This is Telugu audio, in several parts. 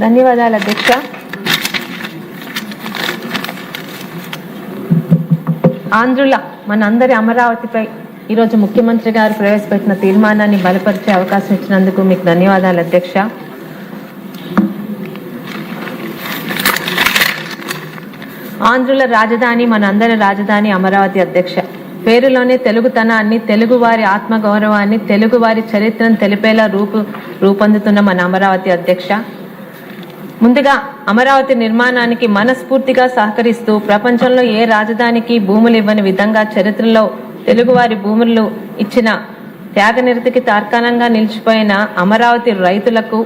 ధన్యవాదాలు అధ్యక్ష. ఆంధ్రుల మనందరి అమరావతిపై ఈరోజు ముఖ్యమంత్రి గారు ప్రవేశపెట్టిన తీర్మానాన్ని బలపరిచే అవకాశం ఇచ్చినందుకు మీకు ధన్యవాదాలు అధ్యక్ష. ఆంధ్రుల రాజధాని మనందరి రాజధాని అమరావతి అధ్యక్ష. పేరులోనే తెలుగుతనాన్ని, తెలుగువారి ఆత్మగౌరవాన్ని, తెలుగువారి చరిత్రను తెలిపేలా రూపొందుతున్న మన అమరావతి అధ్యక్ష. ముందుగా అమరావతి నిర్మాణానికి మనస్ఫూర్తిగా సహకరిస్తూ ప్రపంచంలో ఏ రాజధానికి భూములు ఇవ్వని విధంగా చరిత్రలో తెలుగువారి భూములు ఇచ్చిన త్యాగనిరతికి తార్కాణంగా నిలిచిపోయిన అమరావతి రైతులకు,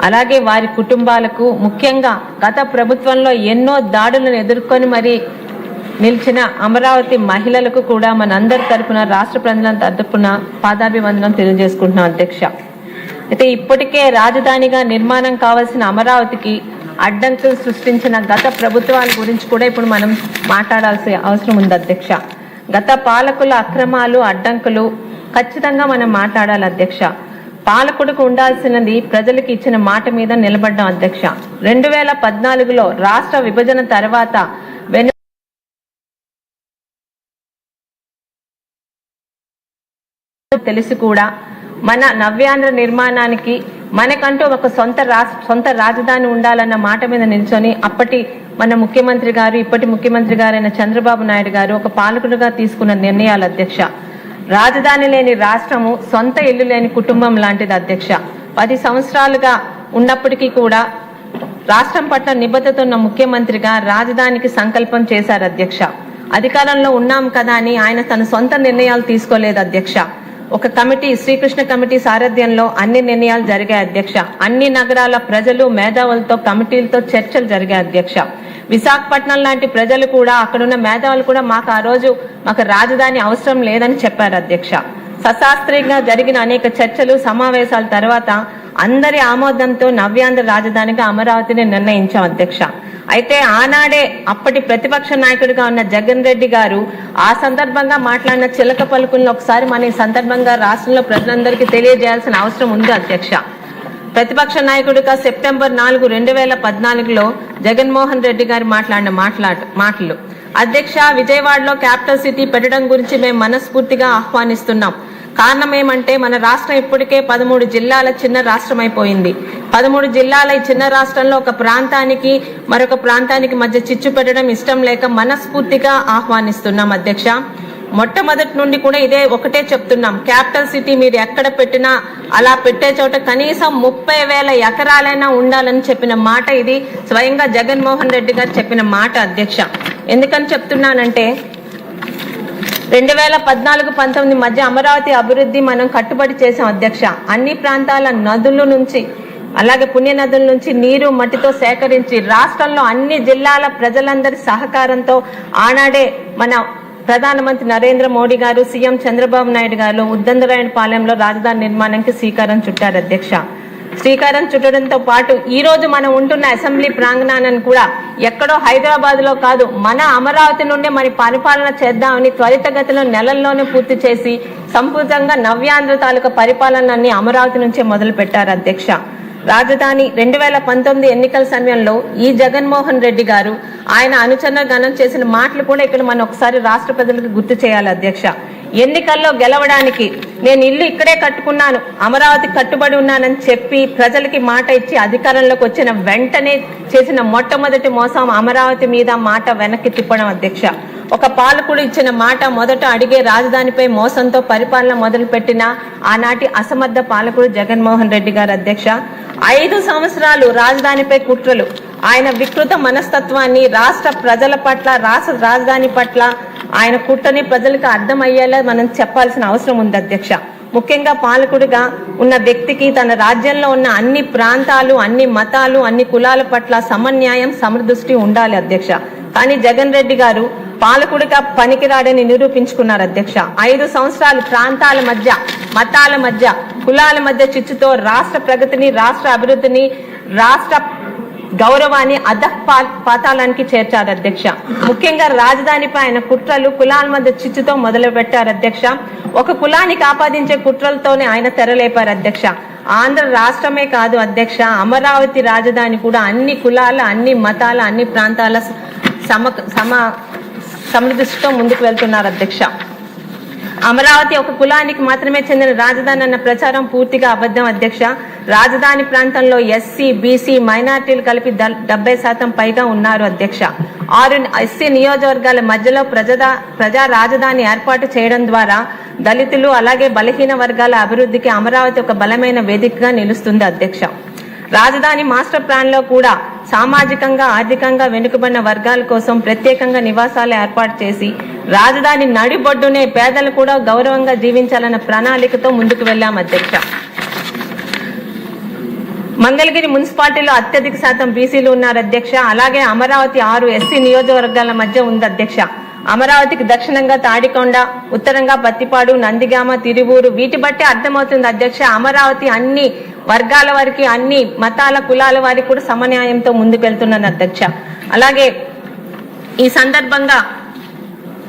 అలాగే వారి కుటుంబాలకు, ముఖ్యంగా గత ప్రభుత్వంలో ఎన్నో దాడులను ఎదుర్కొని మరి నిలిచిన అమరావతి మహిళలకు కూడా మనందరి తరపున, రాష్ట్ర ప్రజల తరపున పాదాభివందనం తెలియజేసుకుంటున్నాం అధ్యక్ష. అయితే ఇప్పటికే రాజధానిగా నిర్మాణం కావాల్సిన అమరావతికి అడ్డంకులు సృష్టించిన గత ప్రభుత్వాల గురించి కూడా ఇప్పుడు మనం మాట్లాడాల్సిన అవసరం ఉంది అధ్యక్ష. గత పాలకుల అక్రమాలు, అడ్డంకులు ఖచ్చితంగా మనం మాట్లాడాలి అధ్యక్ష. పాలకుడికి ఉండాల్సినది ప్రజలకు ఇచ్చిన మాట మీద నిలబడ్డం అధ్యక్ష. 2014లో రాష్ట్ర విభజన తర్వాత తెలిసి కూడా మన నవ్యాంధ్ర నిర్మాణానికి మనకంటూ ఒక సొంత రాజధాని ఉండాలన్న మాట మీద నిల్చొని అప్పటి మన ముఖ్యమంత్రి గారు, ఇప్పటి ముఖ్యమంత్రి గారైన చంద్రబాబు నాయుడు గారు ఒక పాలకుడిగా తీసుకున్న నిర్ణయాలు అధ్యక్ష. రాజధాని లేని రాష్ట్రము సొంత ఇల్లు లేని కుటుంబం లాంటిది అధ్యక్ష. 10 సంవత్సరాలుగా ఉన్నప్పటికీ కూడా రాష్ట్రం పట్ల నిబద్ధత ఉన్న ముఖ్యమంత్రిగా రాజధానికి సంకల్పం చేశారు అధ్యక్ష. అధికారంలో ఉన్నాం కదా అని ఆయన తన సొంత నిర్ణయాలు తీసుకోలేదు అధ్యక్ష. ఒక కమిటీ, శ్రీకృష్ణ కమిటీ సారథ్యంలో అన్ని నిర్ణయాలు జరిగాయి అధ్యక్ష. అన్ని నగరాల ప్రజలు, మేధావులతో, కమిటీలతో చర్చలు జరిగాయి అధ్యక్ష. విశాఖపట్నం లాంటి ప్రజలు కూడా, అక్కడున్న మేధావులు కూడా మాకు ఆ రోజు మాకు రాజధాని అవసరం లేదని చెప్పారు అధ్యక్ష. సశాస్త్రీయంగా జరిగిన అనేక చర్చలు, సమావేశాల తర్వాత అందరి ఆమోదంతో నవ్యాంధ్ర రాజధానిగా అమరావతిని నిర్ణయించాం అధ్యక్ష. అయితే ఆనాడే అప్పటి ప్రతిపక్ష నాయకుడిగా ఉన్న జగన్ రెడ్డి గారు ఆ సందర్భంగా మాట్లాడిన చిలక పలుకులను ఒకసారి మన ఈ సందర్భంగా రాష్ట్రంలో ప్రజలందరికీ తెలియజేయాల్సిన అవసరం ఉంది అధ్యక్ష. ప్రతిపక్ష నాయకుడిగా సెప్టెంబర్ 4, 2014లో జగన్మోహన్ రెడ్డి గారు మాట్లాడిన మాటలు అధ్యక్ష, విజయవాడలో క్యాపిటల్ సిటీ పెట్టడం గురించి మేము మనస్ఫూర్తిగా ఆహ్వానిస్తున్నాం. కారణం ఏమంటే మన రాష్ట్రం ఇప్పటికే 13 జిల్లాల చిన్న రాష్ట్రం అయిపోయింది. 13 జిల్లాల ఈ చిన్న రాష్ట్రంలో ఒక ప్రాంతానికి మరొక ప్రాంతానికి మధ్య చిచ్చు పెట్టడం ఇష్టం లేక మనస్ఫూర్తిగా ఆహ్వానిస్తున్నాం అధ్యక్ష. మొట్టమొదటి నుండి కూడా ఇదే ఒకటే చెప్తున్నాం, క్యాపిటల్ సిటీ మీరు ఎక్కడ పెట్టినా అలా పెట్టే చోట కనీసం 30,000 ఎకరాలైనా ఉండాలని చెప్పిన మాట ఇది స్వయంగా జగన్మోహన్ రెడ్డి గారు చెప్పిన మాట అధ్యక్ష. ఎందుకని చెప్తున్నానంటే 2014-19 మధ్య అమరావతి అభివృద్ధి మనం కట్టుబడి చేసాం అధ్యక్ష. అన్ని ప్రాంతాల నదుల నుంచి, అలాగే పుణ్య నదుల నుంచి నీరు, మట్టితో సేకరించి రాష్ట్రంలో అన్ని జిల్లాల ప్రజలందరి సహకారంతో ఆనాడే మన ప్రధానమంత్రి నరేంద్ర మోడీ గారు, సీఎం చంద్రబాబు నాయుడు గారు ఉద్దండరాయనపాలెంలో రాజధాని నిర్మాణానికి శ్రీకారం చుట్టారు అధ్యక్ష. శ్రీకారం చుట్టడంతో పాటు ఈ రోజు మనం ఉంటున్న అసెంబ్లీ ప్రాంగణాన్ని కూడా ఎక్కడో హైదరాబాద్ లో కాదు, మన అమరావతి నుండే మరి పరిపాలన చేద్దామని త్వరితగతిలో నెలల్లోనే పూర్తి చేసి సంపూర్ణంగా నవ్యాంధ్ర తాలూకా పరిపాలనని అమరావతి నుంచే మొదలు పెట్టారు అధ్యక్ష. రాజధాని 2019 ఎన్నికల సమయంలో ఈ జగన్మోహన్ రెడ్డి గారు ఆయన అనుచర గణం చేసిన మాటలు కూడా ఇక్కడ మనం ఒకసారి రాష్ట్ర ప్రజలకు గుర్తు చేయాలి అధ్యక్ష. ఎన్నికల్లో గెలవడానికి నేను ఇల్లు ఇక్కడే కట్టుకున్నాను, అమరావతి కట్టుబడి ఉన్నానని చెప్పి ప్రజలకి మాట ఇచ్చి అధికారంలోకి వచ్చిన వెంటనే చేసిన మొట్టమొదటి మోసం అమరావతి మీద మాట వెనక్కి తిప్పడం అధ్యక్ష. ఒక పాలకుడు ఇచ్చిన మాట మొదట అడిగే రాజధానిపై మోసంతో పరిపాలన మొదలుపెట్టిన ఆనాటి అసమర్థ పాలకుడు జగన్మోహన్ రెడ్డి గారు అధ్యక్ష. 5 సంవత్సరాలు రాజధానిపై కుట్రలు, ఆయన వికృత మనస్తత్వాన్ని రాష్ట్ర ప్రజల పట్ల, రాష్ట్ర రాజధాని పట్ల ఆయన కుట్రని ప్రజలకు అర్థమయ్యేలా మనం చెప్పాల్సిన అవసరం ఉంది అధ్యక్ష. ముఖ్యంగా పాలకుడిగా ఉన్న వ్యక్తికి తన రాజ్యంలో ఉన్న అన్ని ప్రాంతాలు, అన్ని మతాలు, అన్ని కులాల పట్ల సమన్యాయం, సమదృష్టి ఉండాలి అధ్యక్ష. కానీ జగన్ రెడ్డి గారు పాలకుడిగా పనికిరాడని నిరూపించుకున్నారు అధ్యక్ష. 5 సంవత్సరాలు ప్రాంతాల మధ్య, మతాల మధ్య, కులాల మధ్య చిచ్చుతో రాష్ట్ర ప్రగతిని, రాష్ట్ర అభివృద్ధిని, రాష్ట్ర గౌరవాన్ని పాతాళానికి చేర్చారు అధ్యక్ష. ముఖ్యంగా రాజధానిపై ఆయన కుట్రలు కులాల మధ్య చిచ్చుతో మొదలు పెట్టారు అధ్యక్ష. ఒక కులానికి ఆపాదించే కుట్రలతోనే ఆయన తెరలేపారు అధ్యక్ష. ఆంధ్ర రాష్ట్రమే కాదు అధ్యక్ష, అమరావతి రాజధాని కూడా అన్ని కులాల, అన్ని మతాల, అన్ని ప్రాంతాల సమదృష్టితో ముందుకు వెళ్తున్నారు అధ్యక్ష. అమరావతి ఒక కులానికి మాత్రమే చెందిన రాజధాని అన్న ప్రచారం పూర్తిగా అబద్ధం అధ్యక్ష. రాజధాని ప్రాంతంలో ఎస్సీ, బీసీ, మైనార్టీలు కలిపి 70% పైగా ఉన్నారు అధ్యక్ష. 6 ఎస్సీ నియోజకవర్గాల మధ్యలో ప్రజా రాజధాని ఏర్పాటు చేయడం ద్వారా దళితులు అలాగే బలహీన వర్గాల అభివృద్ధికి అమరావతి ఒక బలమైన వేదికగా నిలుస్తుంది అధ్యక్ష. రాజధాని మాస్టర్ ప్లాన్ లో కూడా సామాజికంగా, ఆర్థికంగా వెనుకబడిన వర్గాల కోసం ప్రత్యేకంగా నివాసాలు ఏర్పాటు చేసి రాజధాని నడిబొడ్డునే పేదలు కూడా గౌరవంగా జీవించాలన్న ప్రణాళికతో ముందుకు వెళ్లాం అధ్యక్ష. మంగళగిరి మున్సిపాలిటీలో అత్యధిక శాతం బీసీలు ఉన్నారు అధ్యక్ష. అలాగే అమరావతి 6 ఎస్సీ నియోజకవర్గాల మధ్య ఉంది అధ్యక్ష. అమరావతికి దక్షిణంగా తాడికొండ, ఉత్తరంగా పత్తిపాడు, నందిగామ, తిరువూరు. వీటి బట్టి అర్థమవుతుంది అధ్యక్ష, అమరావతి అన్ని వర్గాల వారికి, అన్ని మతాల, కులాల వారికి కూడా సమన్యాయంతో ముందుకు వెళ్తున్నాను అధ్యక్ష. అలాగే ఈ సందర్భంగా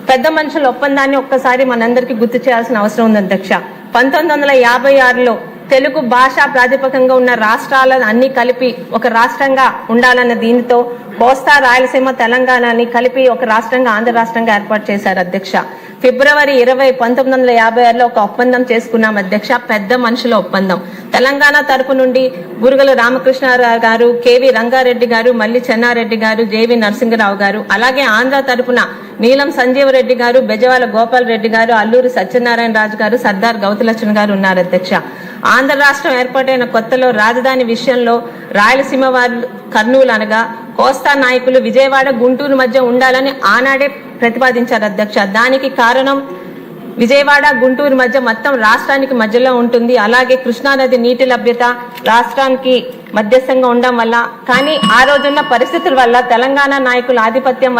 పెద్ద మనుషుల ఒప్పందాన్ని ఒక్కసారి మనందరికీ గుర్తు చేయాల్సిన అవసరం ఉంది అధ్యక్ష. 1956లో తెలుగు భాష ప్రాతిపదికంగా ఉన్న రాష్ట్రాల అన్ని కలిపి ఒక రాష్ట్రంగా ఉండాలన్న దీనితో కోస్తా, రాయలసీమ, తెలంగాణని కలిపి ఒక రాష్ట్రంగా, ఆంధ్ర రాష్ట్రంగా ఏర్పాటు చేశారు అధ్యక్ష. ఫిబ్రవరి 20, 1956లో ఒక ఒప్పందం చేసుకున్నాం అధ్యక్ష, పెద్ద మనుషుల ఒప్పందం. తెలంగాణ తరపు నుండి బురుగుల రామకృష్ణారావు గారు, కేవి రంగారెడ్డి గారు, మల్లి చెన్నారెడ్డి గారు, జేవి నరసింహరావు గారు, అలాగే ఆంధ్ర తరపున నీలం సంజీవరెడ్డి గారు, బెజవాల గోపాల్ రెడ్డి గారు, అల్లూరి సత్యనారాయణ రాజు గారు, సర్దార్ గౌతులక్ష్మి గారు ఉన్నారు అధ్యక్ష. ఆంధ్ర రాష్ట్రం ఏర్పాటైన కొత్తలో రాజధాని విషయంలో రాయలసీమ వారు కర్నూలు అనగా కోస్తా నాయకులు విజయవాడ, గుంటూరు మధ్య ఉండాలని ఆనాడే ప్రతిపాదించారు అధ్యక్ష. దానికి కారణం విజయవాడ, గుంటూరు మధ్య మొత్తం రాష్ట్రానికి మధ్యలో ఉంటుంది. అలాగే కృష్ణానది నీటి లభ్యత రాష్ట్రానికి మధ్యస్థంగా ఉండడం వల్ల, కానీ ఆ రోజున్న పరిస్థితుల వల్ల, తెలంగాణ నాయకుల ఆధిపత్యం వల్ల